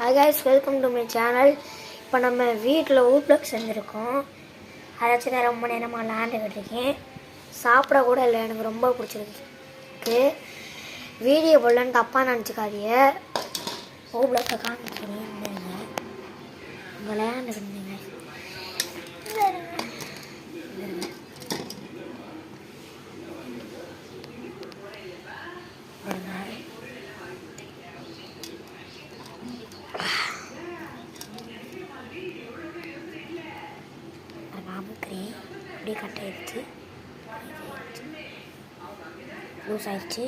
Hi guys, welcome to my channel. இப்போ நம்ம வீட்டில் ஊப்ளக்ஸ் செஞ்சுருக்கோம். அதாச்சும் நான் ரொம்ப நேரமாக விளாண்டுக்கிட்டு இருக்கேன். சாப்பிட கூட இல்லை, எனக்கு ரொம்ப பிடிச்சிருக்கு. வீடியோ போடலன்னு தப்பாக நினச்சிக்காதீங்க. ஊப்ளக்ஸை காமிக்கிறேன், விளையாண்டுக்கிட்டு இருந்தீங்க. அமுக்கிறேன், அப்படியே கட் ஆயிடுச்சு, லூஸ் ஆயிடுச்சு.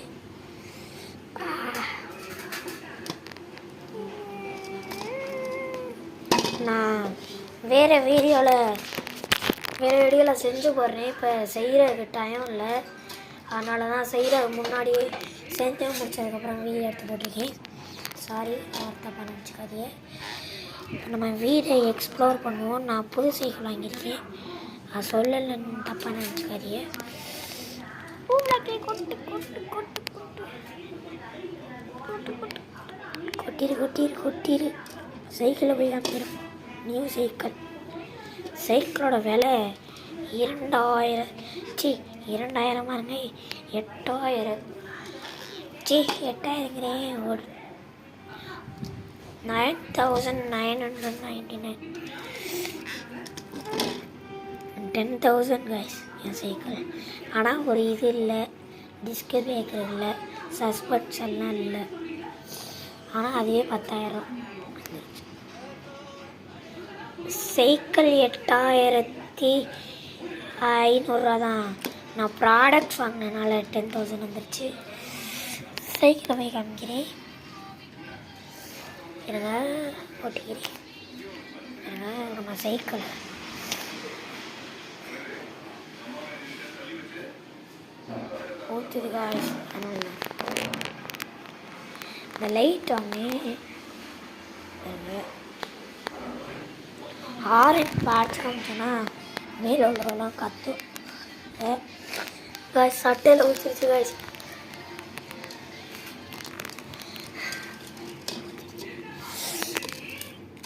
நான் வேறு வீடியோவில் செஞ்சு போடுறேன். இப்போ செய்கிறதுக்கு டைம் இல்லை, அதனால தான் செய்கிறதுக்கு முன்னாடியே செஞ்சு முடிச்சதுக்கப்புறம் வீடியோ எடுத்து போட்டிருக்கேன். சாரி, தப்பாக நினச்சிக்காதீங்க. இப்போ நம்ம வீடை எக்ஸ்ப்ளோர் பண்ணுவோம். நான் புது சைக்கிள் வாங்கியிருக்கேன், அது சொல்லலைன்னு தப்பாக நினச்சிக்காதீங்க. கொட்டிரு சைக்கிளை போய் காமிக்கிறோம். நியூ சைக்கிளோட விலை 2000 இருங்க, 8000 ஒரு 9999 10,000 கைஸ் என் சைக்கிள். ஆனால் ஒரு இது இல்லை, டிஸ்க் பிரேக்கர் இல்லை, சஸ்பென்ஷன்லாம் இல்லை. ஆனால் அதே 10,000. சைக்கிள் 8500 தான். நான் ப்ராடக்ட்ஸ் வாங்கினதுனால 10,000 வந்துருச்சு. சைக்கிளை போய் காமிக்கிறேன், எனக்கு ஓட்டிக்கிறேன். நம்ம சைக்கிள் ஊற்றுது காய்ஸ். அதனால் இந்த லைட் வாங்கி ஆரஞ்சு பார்ட்ஸ் காமிச்சோன்னா மேலே உள்ளவெல்லாம் கத்தும். காய்ஸ் சட்டையில் ஊற்றிருச்சு காய்ஸ்.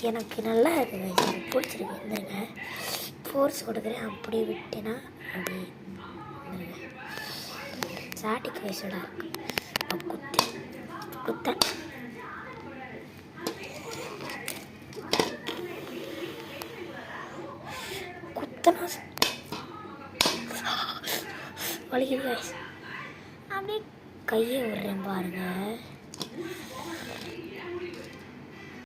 எனக்கு நல்லா இருக்குது காய்ஸ், எனக்கு பிடிச்சிருக்கு. இருந்துருங்க, ஃபோர்ஸ் கொடுக்குறேன். அப்படி விட்டேன்னா அப்படி இருந்துருங்க, சாட்டிக் வயசோட இருக்கு. குத்தேன் குத்தனா வலிக்குது காய்ஸ். அப்படியே கையை விடுறேன் பாருங்க.